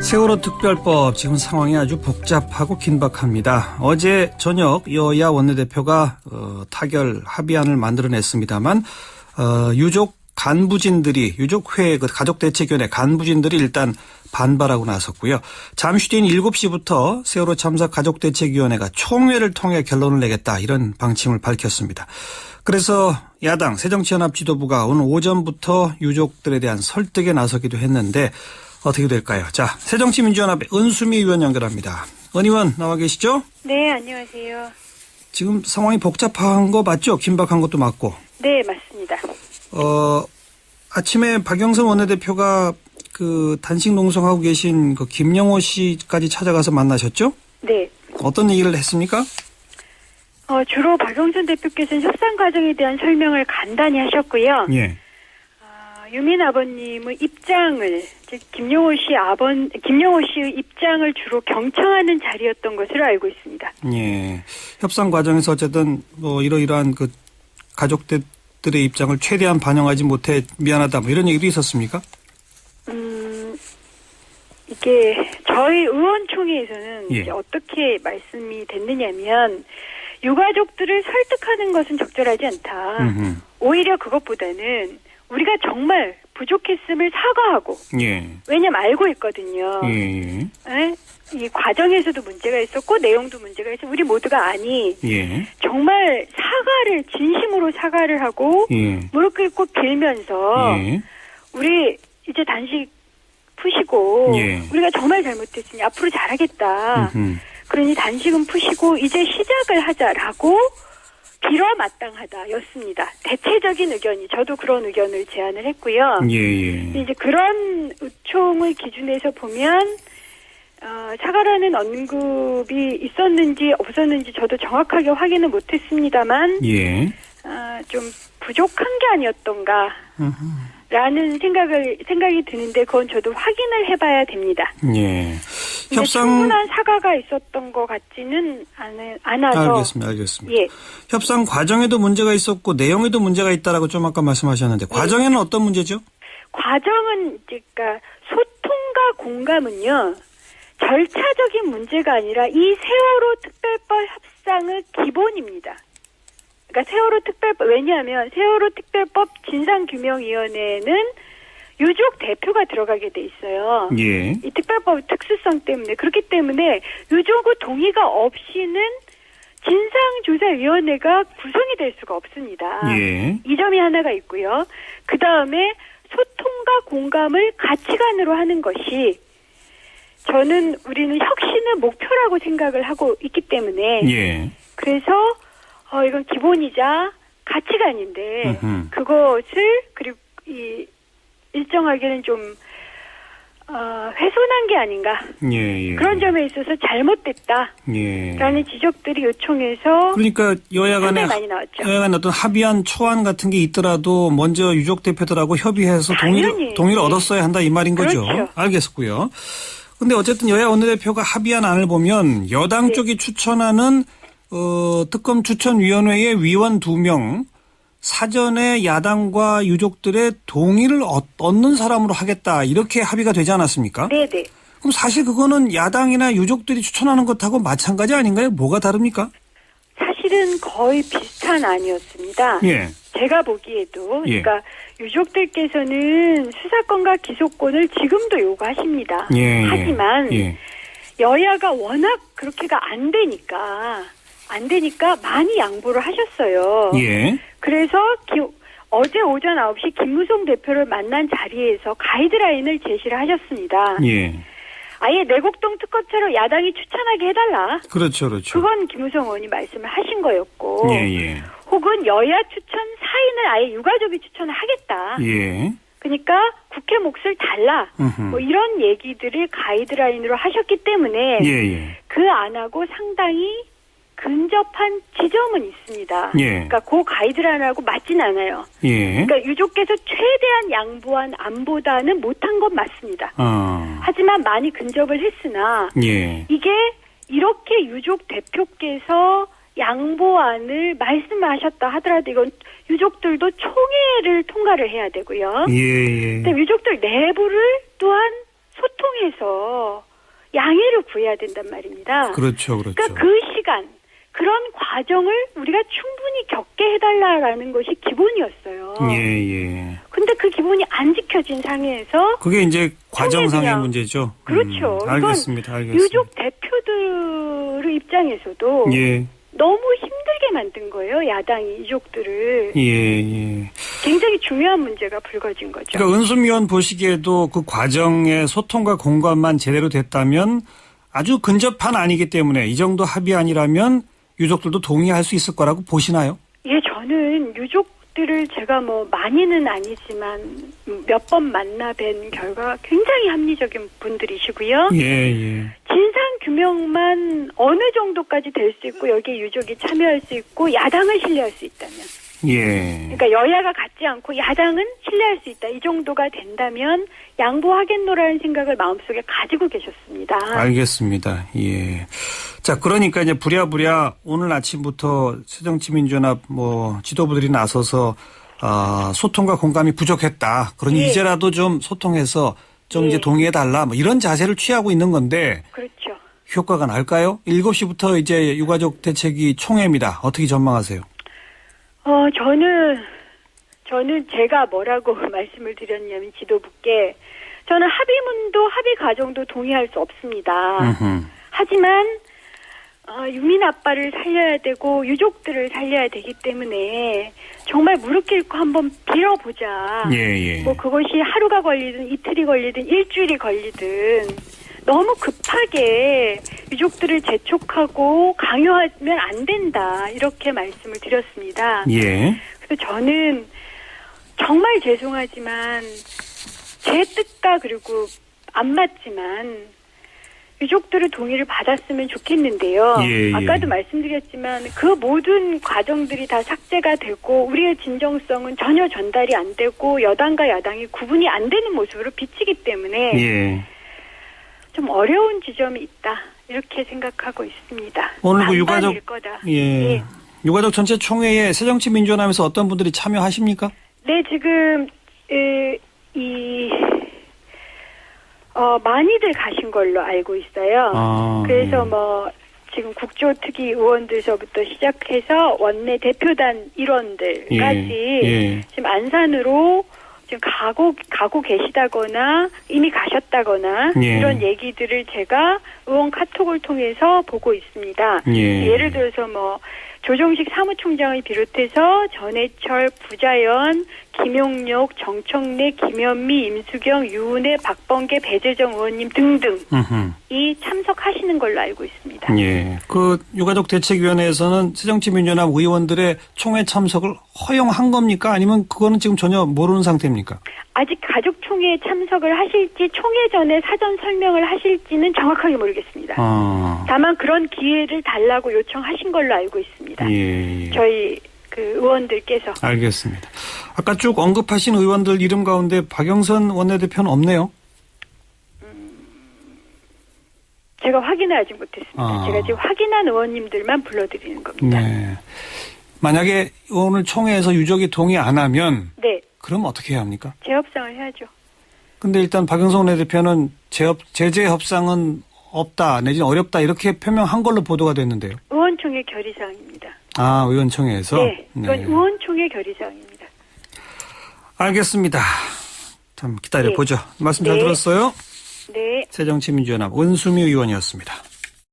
세월호 특별법 지금 상황이 아주 복잡하고 긴박합니다. 어제 저녁 여야 원내대표가 타결 합의안을 만들어냈습니다만 유족 간부진들이 유족회 가족대책위원회 간부진들이 일단 반발하고 나섰고요. 잠시 뒤인 7시부터 세월호 참사 가족대책위원회가 총회를 통해 결론을 내겠다 이런 방침을 밝혔습니다. 그래서 야당 새정치연합 지도부가 오늘 오전부터 유족들에 대한 설득에 나서기도 했는데 어떻게 될까요? 자, 새정치민주연합의 은수미 의원 연결합니다. 은 의원 나와 계시죠? 네, 안녕하세요. 지금 상황이 복잡한 거 맞죠? 긴박한 것도 맞고. 네, 맞습니다. 아침에 박영선 원내대표가 그 단식 농성하고 계신 그 김영호 씨까지 찾아가서 만나셨죠? 네. 어떤 얘기를 했습니까? 주로 박영선 대표께서는 협상 과정에 대한 설명을 간단히 하셨고요. 예. 유민 아버님의 입장을, 즉 김영호 씨의 입장을 주로 경청하는 자리였던 것으로 알고 있습니다. 예. 협상 과정에서 어쨌든 뭐 이러이러한 그 가족들의 입장을 최대한 반영하지 못해 미안하다 뭐 이런 얘기도 있었습니까? 이게 저희 의원총회에서는 예. 이제 어떻게 말씀이 됐느냐면 유가족들을 설득하는 것은 적절하지 않다. 오히려 그것보다는 우리가 정말 부족했음을 사과하고, 예. 왜냐면 알고 있거든요. 예. 예? 이 과정에서도 문제가 있었고 내용도 문제가 있어. 우리 모두가 아니. 예. 정말 진심으로 사과를 하고 예. 무릎 꿇고 빌면서 예. 우리 이제 단식 푸시고 예. 우리가 정말 잘못했으니 앞으로 잘하겠다. 그러니 단식은 푸시고 이제 시작을 하자라고 빌어마땅하다였습니다. 대체적인 의견이 저도 그런 의견을 제안을 했고요. 예. 이제 그런 의총을 기준에서 보면 사과라는 언급이 있었는지 없었는지 저도 정확하게 확인은 못했습니다만 예. 좀 부족한 게 아니었던가 라는 생각이 드는데 그건 저도 확인을 해봐야 됩니다. 예. 충분한 사과가 있었던 것 같지는 않아서. 알겠습니다. 예. 협상 과정에도 문제가 있었고 내용에도 문제가 있다라고 좀 아까 말씀하셨는데 과정에는 어떤 문제죠? 과정은 그러니까 소통과 공감은요. 절차적인 문제가 아니라 이 세월호 특별법 협상의 기본입니다. 그러니까 세월호 특별법, 왜냐하면 세월호 특별법 진상규명위원회는 유족 대표가 들어가게 돼 있어요. 예. 이 특별법 특수성 때문에. 그렇기 때문에 유족의 동의가 없이는 진상조사위원회가 구성이 될 수가 없습니다. 예. 이 점이 하나가 있고요. 그 다음에 소통과 공감을 가치관으로 하는 것이 우리는 혁신의 목표라고 생각을 하고 있기 때문에 예. 그래서 이건 기본이자 가치관인데 그것을 그리고 일정하게는 좀 훼손한 게 아닌가 예. 그런 점에 있어서 잘못됐다라는 지적들이 요청해서 그러니까 여야 간에 많이 나왔죠. 어떤 합의안 초안 같은 게 있더라도 먼저 유족 대표들하고 협의해서 동의를 얻었어야 한다 이 말인 거죠. 그렇죠. 알겠었고요. 근데 어쨌든 여야 원내대표가 합의한 안을 보면 여당 쪽이 추천하는 특검 추천위원회의 위원 2명 사전에 야당과 유족들의 동의를 얻는 사람으로 하겠다 이렇게 합의가 되지 않았습니까? 네네. 그럼 사실 그거는 야당이나 유족들이 추천하는 것하고 마찬가지 아닌가요? 뭐가 다릅니까? 사실은 거의 비슷한 안이었습니다. 예. 제가 보기에도 그러니까 유족들께서는 수사권과 기소권을 지금도 요구하십니다. 하지만 여야가 워낙 그렇게가 안 되니까 많이 양보를 하셨어요. 예. 그래서 어제 오전 9시 김무성 대표를 만난 자리에서 가이드라인을 제시를 하셨습니다. 예. 아예 내곡동 특검처럼 야당이 추천하게 해달라. 그렇죠. 그건 김무성 의원이 말씀을 하신 거였고. 예. 혹은 여야 추천 사인을 아예 유가족이 추천을 하겠다. 예. 그러니까 국회 몫을 달라. 뭐 이런 얘기들을 가이드라인으로 하셨기 때문에 그 안하고 상당히 근접한 지점은 있습니다. 그러니까 그 가이드라인하고 맞진 않아요. 그러니까 유족께서 최대한 양보한 안보다는 못한 건 맞습니다. 하지만 많이 근접을 했으나 이게 이렇게 유족 대표께서 양보안을 말씀하셨다 하더라도 이건 유족들도 총회를 통과를 해야 되고요. 근데 유족들 내부를 또한 소통해서 양해를 구해야 된단 말입니다. 그렇죠. 그러니까 그 시간, 그런 과정을 우리가 충분히 겪게 해달라라는 것이 기본이었어요. 예. 근데 그 기본이 안 지켜진 상황에서 그게 이제 과정상의 문제죠. 그렇죠. 알겠습니다. 유족 대표들 입장에서도 예. 너무 힘들게 만든 거예요. 야당이 유족들을. 예. 굉장히 중요한 문제가 불거진 거죠. 그러니까 은수미원 보시기에도 그 과정의 소통과 공감만 제대로 됐다면 아주 근접한 아니기 때문에 이 정도 합의안이라면 유족들도 동의할 수 있을 거라고 보시나요? 예, 저는 유족들을 제가 뭐 많이는 아니지만 몇 번 만나 뵌 결과 굉장히 합리적인 분들이시고요. 예. 진상 규명만 어느 정도까지 될 수 있고 여기에 유족이 참여할 수 있고 야당을 신뢰할 수 있다면. 예. 그러니까 여야가 같지 않고 야당은 신뢰할 수 있다. 이 정도가 된다면 양보하겠노라는 생각을 마음속에 가지고 계셨습니다. 알겠습니다. 예. 자, 그러니까 이제 부랴부랴 오늘 아침부터 새정치민주연합 지도부들이 나서서 소통과 공감이 부족했다. 그러니 이제라도 좀 소통해서 좀 이제 동의해달라. 이런 자세를 취하고 있는 건데. 그렇죠. 효과가 날까요? 7시부터 이제 유가족 대책위 총회입니다. 어떻게 전망하세요? 저는 제가 뭐라고 말씀을 드렸냐면 지도부께 저는 합의문도 합의 과정도 동의할 수 없습니다. 하지만 유민 아빠를 살려야 되고 유족들을 살려야 되기 때문에 정말 무릎 꿇고 한번 빌어보자. 예. 그것이 하루가 걸리든 이틀이 걸리든 일주일이 걸리든 너무 급하게 유족들을 재촉하고 강요하면 안 된다. 이렇게 말씀을 드렸습니다. 예. 그래서 저는 정말 죄송하지만 제 뜻과 그리고 안 맞지만 유족들의 동의를 받았으면 좋겠는데요. 예. 아까도 말씀드렸지만 그 모든 과정들이 다 삭제가 되고 우리의 진정성은 전혀 전달이 안 되고 여당과 야당이 구분이 안 되는 모습으로 비치기 때문에 예. 좀 어려운 지점이 있다. 이렇게 생각하고 있습니다. 오늘 그 유가족 거다. 예. 유가족 전체 총회에 새정치민주연합에서 어떤 분들이 참여하십니까? 네, 지금 많이들 가신 걸로 알고 있어요. 그래서 지금 국조특위 의원들서부터 시작해서 원내 대표단 일원들까지 지금 안산으로 지금 가고 계시다거나 이미 가셨다거나 이런 얘기들을 제가 의원 카톡을 통해서 보고 있습니다. 예를 들어서 조정식 사무총장을 비롯해서 전해철, 부자연, 김용록, 정청래, 김현미, 임수경, 유은혜, 박범계, 배재정 의원님 등등이 참석하시는 걸로 알고 있습니다. 예. 그 유가족 대책위원회에서는 새정치민주연합 의원들의 총회 참석을 허용한 겁니까? 아니면 그거는 지금 전혀 모르는 상태입니까? 아직 가족총회에 참석을 하실지 총회 전에 사전 설명을 하실지는 정확하게 모르겠습니다. 다만 그런 기회를 달라고 요청하신 걸로 알고 있습니다. 예. 저희 그 의원들께서. 알겠습니다. 아까 쭉 언급하신 의원들 이름 가운데 박영선 원내대표는 없네요. 제가 확인을 아직 못했습니다. 제가 지금 확인한 의원님들만 불러드리는 겁니다. 네. 만약에 오늘 총회에서 유족이 동의 안 하면 네. 그럼 어떻게 해야 합니까? 재협상을 해야죠. 근데 일단 박영선 원내대표는 제재 협상은 없다 내지는 어렵다 이렇게 표명한 걸로 보도가 됐는데요. 의원총회 결의사항입니다. 의원총회에서? 네. 이건 의원총회 결의사항입니다. 알겠습니다. 참 기다려보죠. 말씀 잘 들었어요? 네. 새정치민주연합 은수미 의원이었습니다.